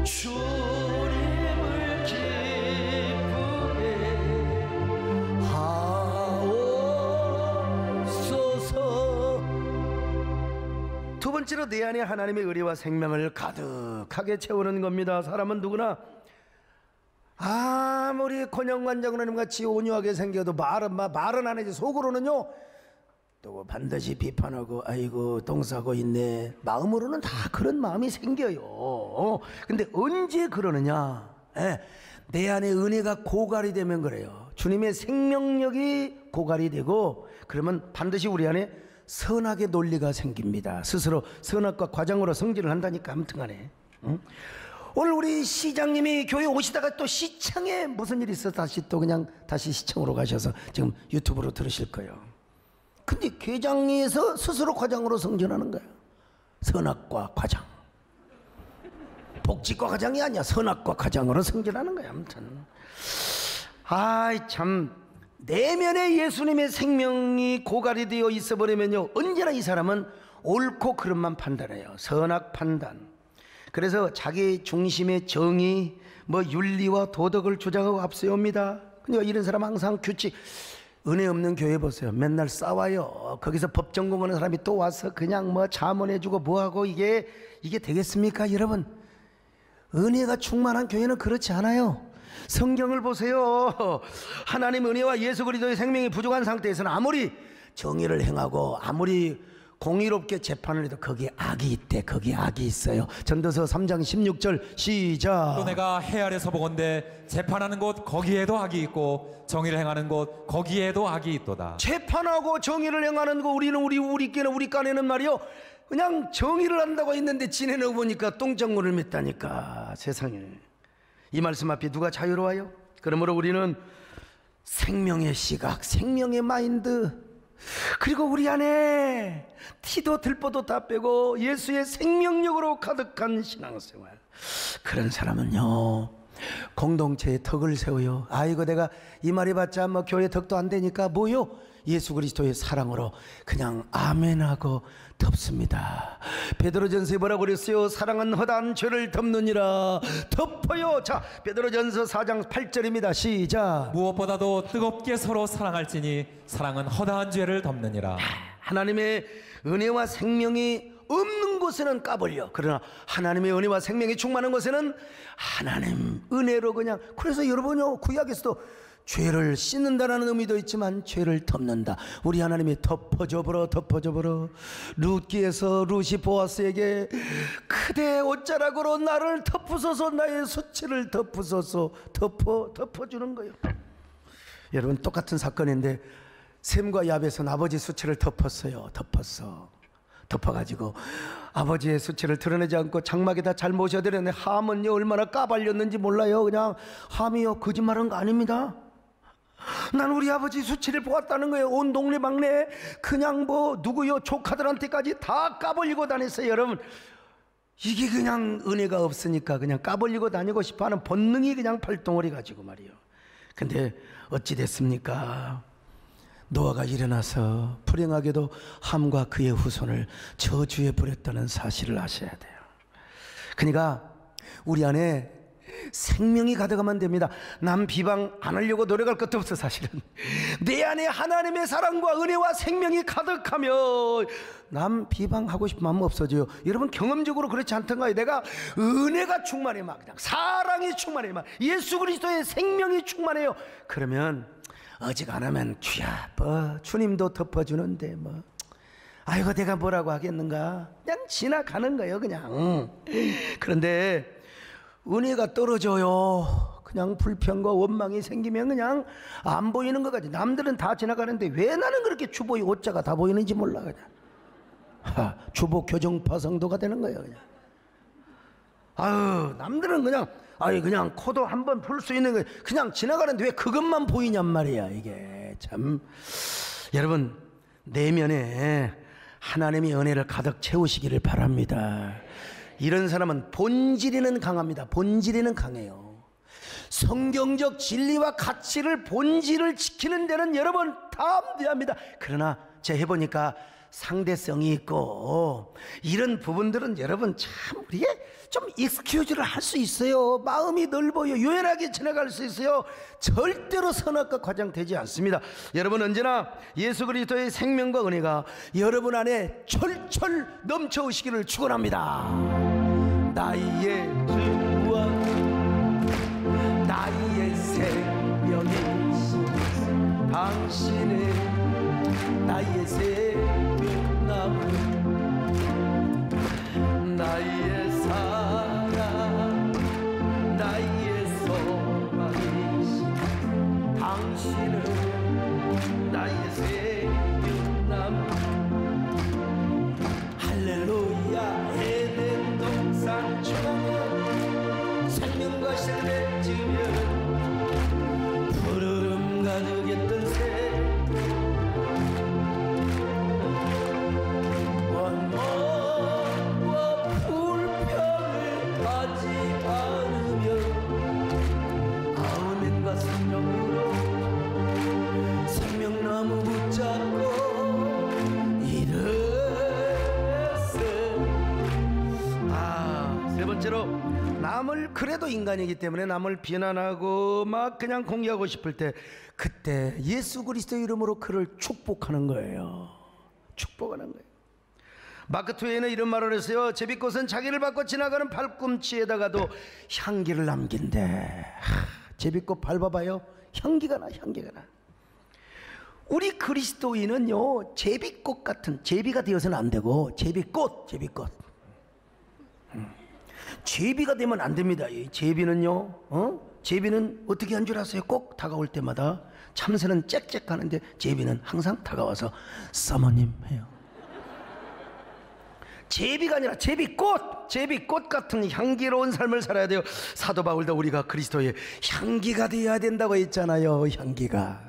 주님을 기쁘게 하옵소서. 두 번째로 내 안에 하나님의 의리와 생명을 가득하게 채우는 겁니다. 사람은 누구나 아무리 권영관 장로님 같이 온유하게 생겨도 말은 안 하지 속으로는요 또 반드시 비판하고 아이고 똥 싸고 있네 마음으로는 다 그런 마음이 생겨요. 근데 언제 그러느냐? 내 안에 은혜가 고갈이 되면 그래요. 주님의 생명력이 고갈이 되고 그러면 반드시 우리 안에 선악의 논리가 생깁니다. 스스로 선악과 과장으로 성질을 한다니까. 아무튼 간에 오늘 우리 시장님이 교회 오시다가 또 시청에 무슨 일이 있어 다시 시청으로 가셔서 지금 유튜브로 들으실 거예요. 근데 회장에서 스스로 과장으로 성전하는 거예요. 선악과 과장. 복지과 과장이 아니야. 선악과 과장으로 성전하는 거야. 아무튼 참 내면에 예수님의 생명이 고갈이 되어 있어 버리면요 언제나 이 사람은 옳고 그름만 판단해요. 선악 판단. 그래서 자기 중심의 정의 윤리와 도덕을 주장하고 앞세웁니다. 그러니까 이런 사람 항상 규칙. 은혜 없는 교회 보세요. 맨날 싸워요. 거기서 법 전공하는 사람이 또 와서 그냥 자문해주고 뭐하고 이게 되겠습니까? 여러분 은혜가 충만한 교회는 그렇지 않아요. 성경을 보세요. 하나님 은혜와 예수 그리스도의 생명이 부족한 상태에서는 아무리 정의를 행하고 아무리 공의롭게 재판을 해도 거기에 악이 있대. 거기에 악이 있어요. 전도서 3장 16절 시작. 또 내가 해 아래서 보건대 재판하는 곳 거기에도 악이 있고 정의를 행하는 곳 거기에도 악이 있도다. 재판하고 정의를 행하는 거 우리는 우리 깐에는 말이요 그냥 정의를 한다고 했는데 지내놓고 보니까 똥장물을 맺다니까. 세상에 이 말씀 앞에 누가 자유로워요? 그러므로 우리는 생명의 시각, 생명의 마인드, 그리고 우리 안에 티도 들보도 다 빼고 예수의 생명력으로 가득한 신앙생활. 그런 사람은요 공동체의 덕을 세워요. 아이고 내가 이 말이 봤자 뭐 교회 덕도 안 되니까 뭐요? 예수 그리스도의 사랑으로 그냥 아멘하고 덮습니다. 베드로전서에 뭐라고 그랬어요? 사랑은 허다한 죄를 덮느니라. 덮어요. 자, 베드로전서 4장 8절입니다. 시작. 무엇보다도 뜨겁게 서로 사랑할지니 사랑은 허다한 죄를 덮느니라. 하나님의 은혜와 생명이 없는 곳에는 까불려. 그러나 하나님의 은혜와 생명이 충만한 곳에는 하나님 은혜로 그냥. 그래서 여러분요, 구약에서도 죄를 씻는다라는 의미도 있지만 죄를 덮는다. 우리 하나님이 덮어줘버려 덮어줘버려. 룻기에서 룻이 보아스에게 그대 옷자락으로 나를 덮으소서, 나의 수치를 덮으소서. 덮어주는 거예요. 여러분, 똑같은 사건인데 셈과 야벳은 아버지 수치를 덮었어요. 덮어가지고 아버지의 수치를 드러내지 않고 장막에다 잘 모셔드렸는데 함은요 얼마나 까발렸는지 몰라요. 그냥 함이요 거짓말한 거 아닙니다. 난 우리 아버지 수치를 보았다는 거예요. 온 동네방네 그냥 뭐 누구요 조카들한테까지 다 까벌리고 다녔어요. 여러분, 이게 그냥 은혜가 없으니까 그냥 까벌리고 다니고 싶어하는 본능이 그냥 발동을 해가지고 말이에요. 근데 어찌 됐습니까? 노아가 일어나서 불행하게도 함과 그의 후손을 저주에 버렸다는 사실을 아셔야 돼요. 그러니까 우리 안에 생명이 가득하면 됩니다. 남 비방 안 하려고 노력할 것도 없어. 사실은 내 안에 하나님의 사랑과 은혜와 생명이 가득하면 남 비방하고 싶은 마음 없어져요. 여러분, 경험적으로 그렇지 않던가요? 내가 은혜가 충만해, 막 그냥 사랑이 충만해, 막 예수 그리스도의 생명이 충만해요. 그러면 어지간하면 주야 뭐 주님도 덮어주는데 뭐 아이고 내가 뭐라고 하겠는가, 그냥 지나가는 거예요 그냥. 그런데 은혜가 떨어져요. 그냥 불평과 원망이 생기면 그냥 안 보이는 것 같아. 남들은 다 지나가는데 왜 나는 그렇게 주보의 옷자가 다 보이는지 몰라. 그냥 주보 교정파성도가 되는 거예요 그냥. 아유, 남들은 그냥 그냥 코도 한번 풀 수 있는 거 그냥 지나가는데 왜 그것만 보이냔 말이야. 이게 참. 여러분, 내면에 하나님의 은혜를 가득 채우시기를 바랍니다. 이런 사람은 본질에는 강합니다. 본질에는 강해요. 성경적 진리와 가치를, 본질을 지키는 데는 여러분 담대합니다. 그러나 제가 해보니까 상대성이 있고 이런 부분들은 여러분 참 우리가 좀 익스큐즈를 할 수 있어요. 마음이 넓어요. 유연하게 지나갈 수 있어요. 절대로 선악과 과장되지 않습니다. 여러분, 언제나 예수 그리스도의 생명과 은혜가 여러분 안에 철철 넘쳐오시기를 축원합니다. 나의 주와 나의 생명이신 당신의 나의 생명나무 나의 사랑 나의 소망이신 당신은 나의 생명나무 할렐루야. 에덴 동산처럼 생명과 실내 지면 푸르름 가득했던 새 생명나무 붙잡고 일어서. 세 번째로, 남을, 그래도 인간이기 때문에 남을 비난하고 막 그냥 공개하고 싶을 때 그때 예수 그리스도 이름으로 그를 축복하는 거예요. 축복하는 거예요. 마크 트웨이는 이런 말을 했어요. 제비꽃은 자기를 밟고 지나가는 발꿈치에다가도 향기를 남긴대. 제비꽃 밟아봐요. 향기가 나. 우리 그리스도인은요 제비꽃 같은, 제비가 되어서는 안 되고 제비꽃. 제비가 되면 안 됩니다. 이 제비는요 제비는 어떻게 한 줄 아세요? 꼭 다가올 때마다. 참새는 짹짹 하는데 제비는 항상 다가와서 사모님 해요. 제비가 아니라 제비꽃 같은 향기로운 삶을 살아야 돼요. 사도 바울도 우리가 그리스도의 향기가 되어야 된다고 했잖아요. 향기가.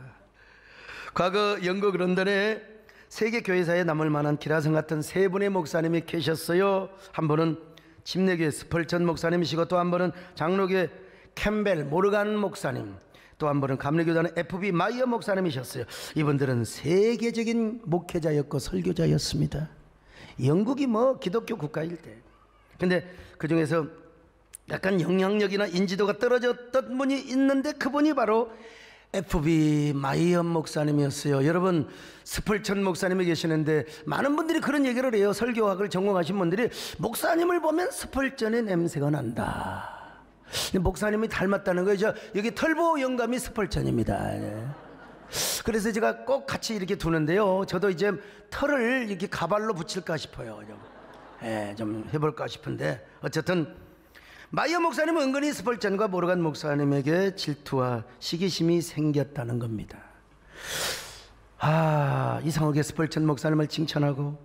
과거 영국 런던에 세계 교회사에 남을 만한 기라성 같은 세 분의 목사님이 계셨어요. 한 분은 침례교회 스펄전 목사님이시고 또 한 분은 장로교회 캠벨 모르간 목사님, 또 한 분은 감리교단의 FB 마이어 목사님이셨어요. 이분들은 세계적인 목회자였고 설교자였습니다. 영국이 뭐 기독교 국가일 때. 근데 그 중에서 약간 영향력이나 인지도가 떨어졌던 분이 있는데 그분이 바로 FB 마이어 목사님이었어요. 여러분, 스펄전 목사님이 계시는데 많은 분들이 그런 얘기를 해요. 설교학을 전공하신 분들이 목사님을 보면 스펄전의 냄새가 난다. 목사님이 닮았다는 거죠. 여기 털보 영감이 스펄전입니다. 그래서 제가 꼭 같이 이렇게 두는데요. 저도 이제 털을 이렇게 가발로 붙일까 싶어요. 좀 해볼까 싶은데, 어쨌든 마이어 목사님은 은근히 스펄전과 모르간 목사님에게 질투와 시기심이 생겼다는 겁니다. 이상하게 스펄전 목사님을 칭찬하고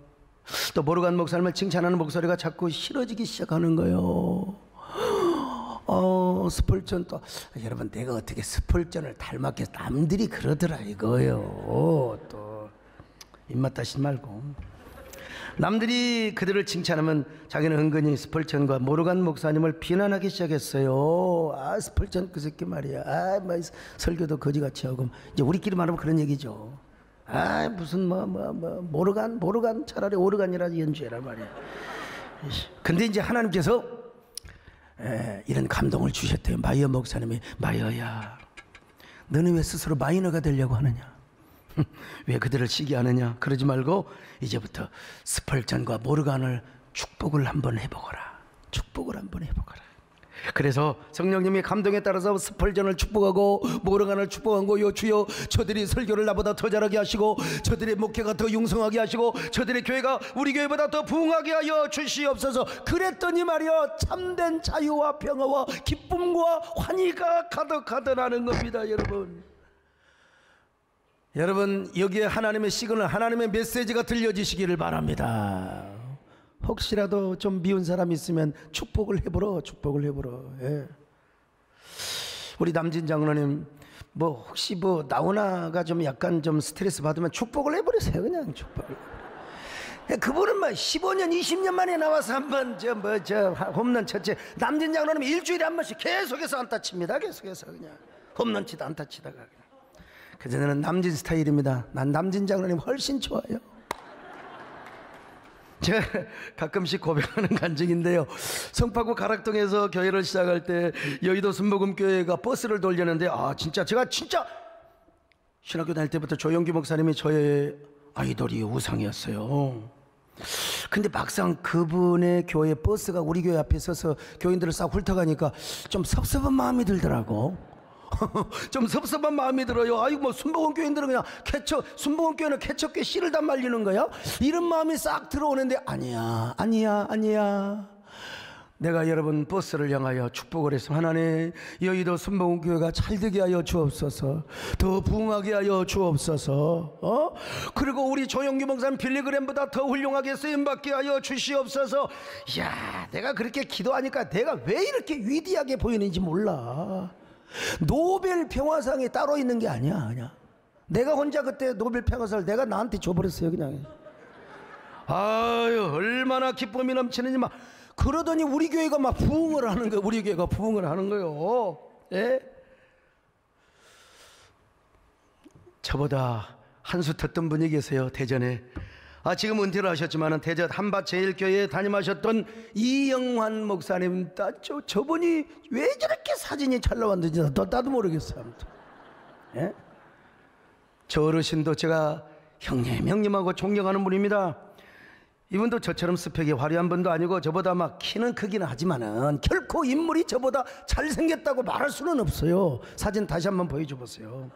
또 모르간 목사님을 칭찬하는 목소리가 자꾸 싫어지기 시작하는 거예요. 스펄전 또 여러분, 내가 어떻게 스펄전을 닮았겠어? 남들이 그러더라 이거요. 또 입맛 다시지 말고. 남들이 그들을 칭찬하면 자기는 은근히 스펄전과 모르간 목사님을 비난하기 시작했어요. 스펄전 그 새끼 말이야. 뭐 설교도 거지같이 하고. 이제 우리끼리 말하면 그런 얘기죠. 무슨 모르간 차라리 오르간이라도 연주해라 말이야. 근데 이제 하나님께서 이런 감동을 주셨대요. 마이어 목사님이, 마이어야, 너는 왜 스스로 마이너가 되려고 하느냐? 왜 그들을 시기하느냐? 그러지 말고 이제부터 스펄전과 모르간을 축복을 한번 해보거라. 축복을 한번 해보거라. 그래서 성령님이 감동에 따라서 스펄전을 축복하고 모르간을 축복한 거요. 주여, 저들이 설교를 나보다 더 잘하게 하시고 저들의 목회가 더 융성하게 하시고 저들의 교회가 우리 교회보다 더 부흥하게 하여 주시옵소서. 그랬더니 말이야, 참된 자유와 평화와 기쁨과 환희가 가득하더라는 겁니다. 여러분, 여기에 하나님의 시그널, 하나님의 메시지가 들려지시기를 바랍니다. 혹시라도 좀 미운 사람 있으면 축복을 해보러. 우리 남진 장로님, 혹시 나오나가 좀 약간 좀 스트레스 받으면 축복을 해버리세요. 그냥 축복을. 그분은 15년 20년 만에 나와서 한번 홈런 쳤지. 남진 장로님 일주일에 한 번씩 계속해서 안타 칩니다. 계속해서 그냥 홈런 치다 안타 치다가. 그래서 저는 남진 스타일입니다. 난 남진 장로님 훨씬 좋아요. 제가 가끔씩 고백하는 간증인데요. 성파구 가락동에서 교회를 시작할 때 여의도 순복음교회가 버스를 돌렸는데 제가 신학교 다닐 때부터 조영기 목사님이 저의 아이돌이 우상이었어요. 근데 막상 그분의 교회 버스가 우리 교회 앞에 서서 교인들을 싹 훑어가니까 좀 섭섭한 마음이 들더라고. 좀 섭섭한 마음이 들어요. 순복음 교인들은 그냥 순복음 교회는 개척교회 씨를 다 말리는 거야? 이런 마음이 싹 들어오는데 아니야. 내가 여러분 버스를 향하여 축복을 해서, 하나님, 여의도 순복음 교회가 잘되게 하여 주옵소서, 더 부흥하게 하여 주옵소서, 그리고 우리 조영규 목사님 빌리그램보다 더 훌륭하게 쓰임받게 하여 주시옵소서. 내가 그렇게 기도하니까 내가 왜 이렇게 위대하게 보이는지 몰라. 노벨 평화상이 따로 있는 게 아니야. 내가 혼자 그때 노벨 평화상을 내가 나한테 줘버렸어요. 그냥 얼마나 기쁨이 넘치는지. 그러더니 우리 교회가 부흥을 하는 거예요. 우리 교회가 부흥을 하는 거예요. 저보다 한 수 텄던 분이 계세요. 대전에. 지금 은퇴를 하셨지만 대전 한밭제일교회에 담임하셨던 이영환 목사님, 저분이 왜 저렇게 사진이 잘 나왔는지 나도 모르겠어요. 저 어르신도 제가 형님하고 존경하는 분입니다. 이분도 저처럼 스펙이 화려한 분도 아니고 저보다 키는 크기는 하지만은 결코 인물이 저보다 잘생겼다고 말할 수는 없어요. 사진 다시 한번 보여줘 보세요.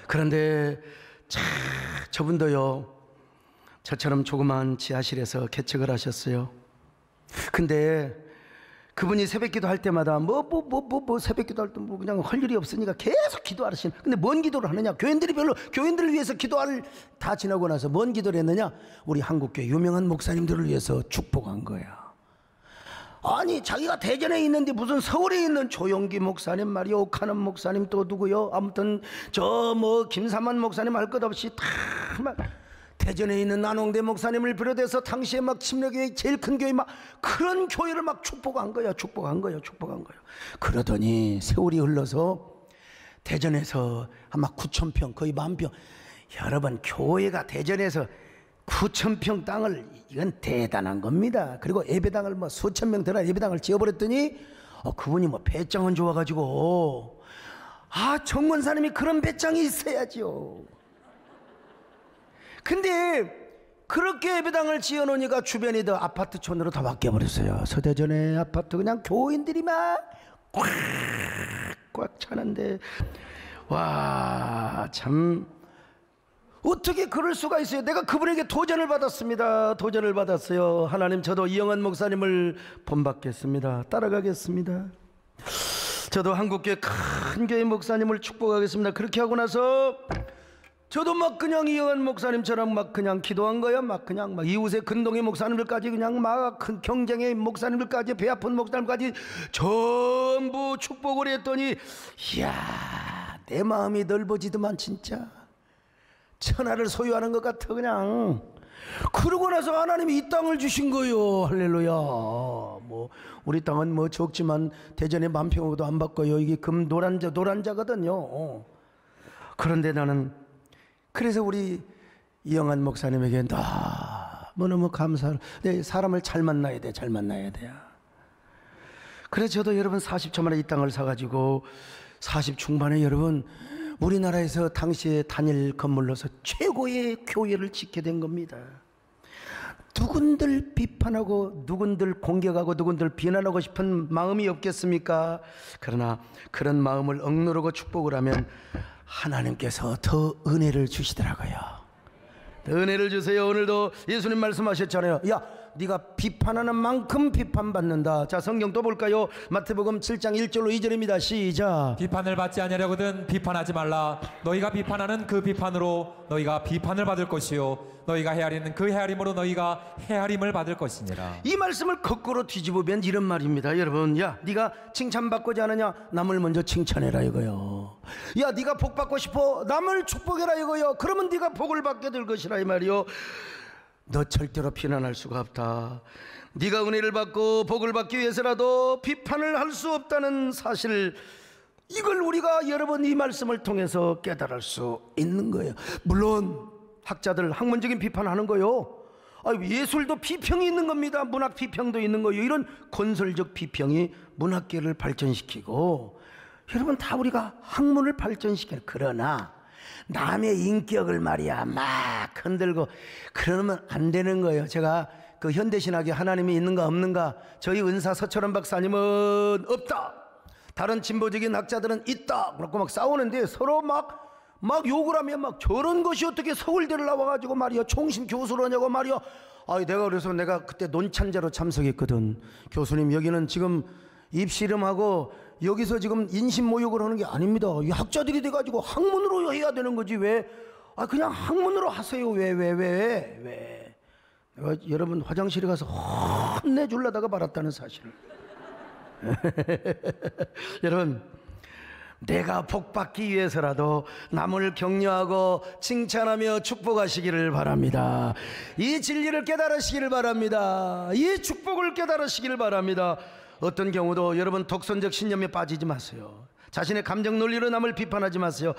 그런데 저분도요, 저처럼 조그만 지하실에서 개척을 하셨어요. 근데 그분이 새벽기도 할 때마다 새벽기도 할 때 그냥 할 일이 없으니까 계속 기도하시는. 근데 뭔 기도를 하느냐? 교인들을 위해서 기도를 다 지나고 나서 뭔 기도를 했느냐? 우리 한국교회 유명한 목사님들을 위해서 축복한 거야. 자기가 대전에 있는데 무슨 서울에 있는 조영기 목사님 말이야, 오카는 목사님 또 누구요? 아무튼 김삼환 목사님 할 것 없이 다 대전에 있는 안홍대 목사님을 비롯해서 당시에 막 침례교회 제일 큰 교회 막 그런 교회를 막 축복한 거야. 그러더니 세월이 흘러서 대전에서 아마 9,000평 거의 10,000평, 여러분 교회가 대전에서 9,000평 땅을, 이건 대단한 겁니다. 그리고 예배당을 뭐 수천 명 들어가 예배당을 지어버렸더니 그분이 뭐 배짱은 좋아가지고 정권사님이 그런 배짱이 있어야죠. 근데 그렇게 예배당을 지어놓으니까 주변이 더 아파트촌으로 다 바뀌어버렸어요. 서대전의 아파트 그냥 교인들이 막 꽉 차는데, 와, 참 어떻게 그럴 수가 있어요. 내가 그분에게 도전을 받았습니다. 도전을 받았어요. 하나님, 저도 이영환 목사님을 본받겠습니다. 따라가겠습니다. 저도 한국교회 큰 교회 목사님을 축복하겠습니다. 그렇게 하고 나서 저도 막 그냥 이영환 목사님처럼 막 그냥 기도한 거야. 막 그냥 막 이웃의 근동의 목사님들까지 그냥 막 큰 경쟁의 목사님들까지 배 아픈 목사님까지 전부 축복을 했더니, 이야, 내 마음이 넓어지더만. 진짜 천하를 소유하는 것 같아 그냥. 그러고 나서 하나님이 이 땅을 주신 거요. 할렐루야. 뭐 우리 땅은 뭐 적지만 대전에 10,000평도 안 받고요. 이게 금 노란자거든요. 그런데 나는 그래서 우리 이영환 목사님에게 너무너무 감사를. 사람을 잘 만나야 돼. 잘 만나야 돼요. 그래서 저도 여러분 40초만에 이 땅을 사가지고 40 중반에 여러분 우리나라에서 당시에 단일 건물로서 최고의 교회를 짓게 된 겁니다. 누군들 비판하고 누군들 공격하고 누군들 비난하고 싶은 마음이 없겠습니까? 그러나 그런 마음을 억누르고 축복을 하면 하나님께서 더 은혜를 주시더라고요. 더 은혜를 주세요. 오늘도 예수님 말씀하셨잖아요. 야, 네가 비판하는 만큼 비판받는다. 자, 성경 또 볼까요? 마태복음 7장 1절로 2절입니다. 시작. 비판을 받지 아니하려거든 비판하지 말라. 너희가 비판하는 그 비판으로 너희가 비판을 받을 것이요 너희가 헤아리는 그 헤아림으로 너희가 헤아림을 받을 것이니라. 이 말씀을 거꾸로 뒤집으면 이런 말입니다. 여러분, 야, 네가 칭찬받고자 하느냐? 남을 먼저 칭찬해라 이거요. 야, 네가 복 받고 싶어? 남을 축복해라 이거요. 그러면 네가 복을 받게 될 것이라 이 말이요. 너 절대로 비난할 수가 없다. 네가 은혜를 받고 복을 받기 위해서라도 비판을 할 수 없다는 사실, 이걸 우리가 여러분 이 말씀을 통해서 깨달을 수 있는 거예요. 물론 학자들 학문적인 비판하는 거요. 예술도 비평이 있는 겁니다. 문학 비평도 있는 거예요. 이런 건설적 비평이 문학계를 발전시키고, 여러분 다 우리가 학문을 발전시켜요. 그러나 남의 인격을 말이야 막 흔들고 그러면 안 되는 거예요. 제가 그 현대신학에 하나님이 있는가 없는가, 저희 은사 서철원 박사님은 없다, 다른 진보적인 학자들은 있다 그렇고 막 싸우는데 서로 막 욕을 하면 막 저런 것이 어떻게 서울대를 나와가지고 말이야 총심 교수를 하냐고 말이야. 그래서 내가 그때 논찬자로 참석했거든. 교수님, 여기는 지금 입시름하고 여기서 지금 인신 모욕을 하는 게 아닙니다. 이 학자들이 돼가지고 학문으로 해야 되는 거지 왜? 그냥 학문으로 하세요. 왜? 내가 여러분 화장실에 가서 혼내주려다가 말았다는 사실을. 여러분, 내가 복받기 위해서라도 남을 격려하고 칭찬하며 축복하시기를 바랍니다. 이 진리를 깨달으시기를 바랍니다. 이 축복을 깨달으시기를 바랍니다. 어떤 경우도 여러분 독선적 신념에 빠지지 마세요. 자신의 감정 논리로 남을 비판하지 마세요.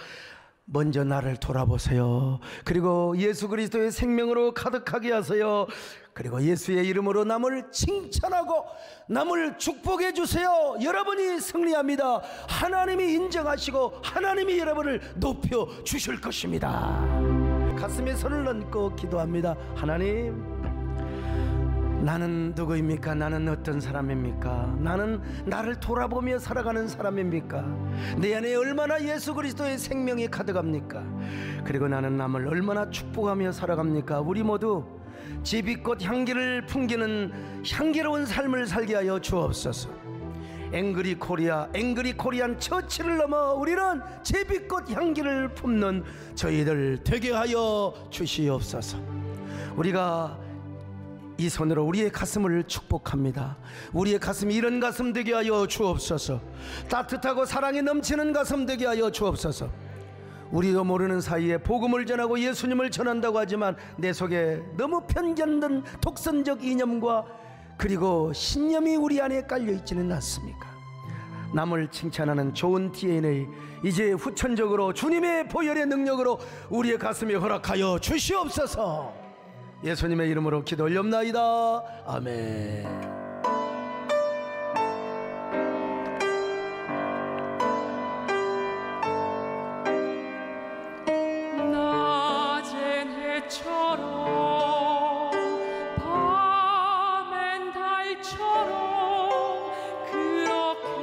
먼저 나를 돌아보세요. 그리고 예수 그리스도의 생명으로 가득하게 하세요. 그리고 예수의 이름으로 남을 칭찬하고 남을 축복해 주세요. 여러분이 승리합니다. 하나님이 인정하시고 하나님이 여러분을 높여 주실 것입니다. 가슴에 손을 얹고 기도합니다. 하나님, 나는 누구입니까? 나는 어떤 사람입니까? 나는 나를 돌아보며 살아가는 사람입니까? 내 안에 얼마나 예수 그리스도의 생명이 가득합니까? 그리고 나는 남을 얼마나 축복하며 살아갑니까? 우리 모두 제비꽃 향기를 풍기는 향기로운 삶을 살게 하여 주옵소서. 앵그리 코리안 처치를 넘어 우리는 제비꽃 향기를 품는 저희들 되게 하여 주시옵소서. 우리가 이 손으로 우리의 가슴을 축복합니다. 우리의 가슴이 이런 가슴 되게 하여 주옵소서. 따뜻하고 사랑이 넘치는 가슴 되게 하여 주옵소서. 우리도 모르는 사이에 복음을 전하고 예수님을 전한다고 하지만 내 속에 너무 편견된 독선적 이념과 그리고 신념이 우리 안에 깔려있지는 않습니까? 남을 칭찬하는 좋은 DNA 이제 후천적으로 주님의 보혈의 능력으로 우리의 가슴에 허락하여 주시옵소서. 예수님의 이름으로 기도 올렵나이다. 아멘. 밤엔 달처럼 그렇게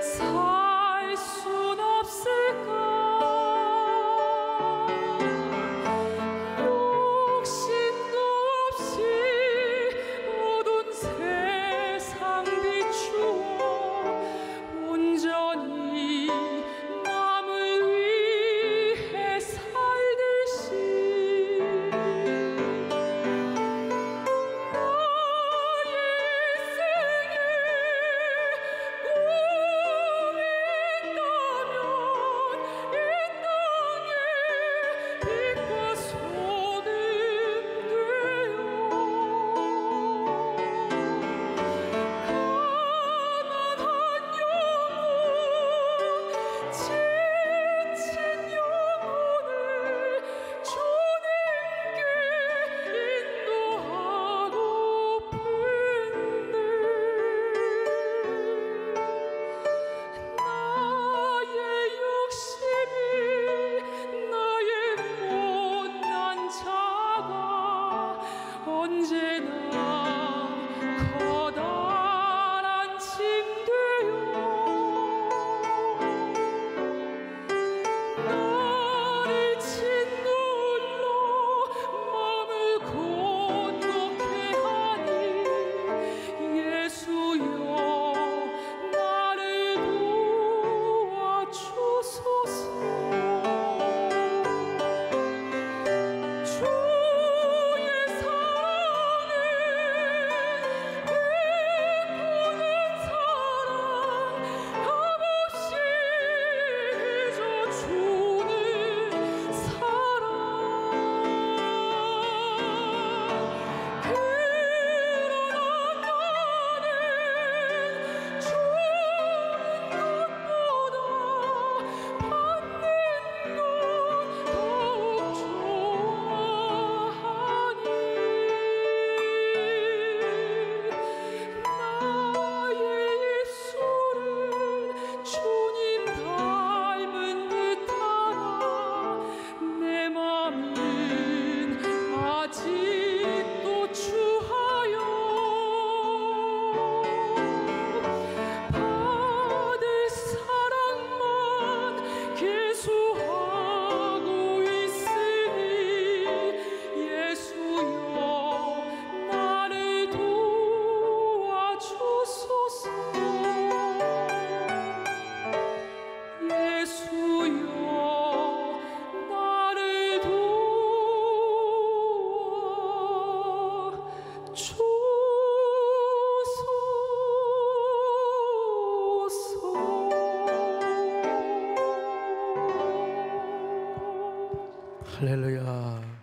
살 순 없을까? 욕심도 없이 어두운 세상 비추어 온전히 남을 위해 살듯이 언제나 커다란 짐되어 나를 짓눌러 마음을 건너게 하니 예수여 나를 도와주소서. 아직도 주하여 받을 사랑만 계수하고 있으니 예수여 나를 도와주소서. 예수여 할렐루야.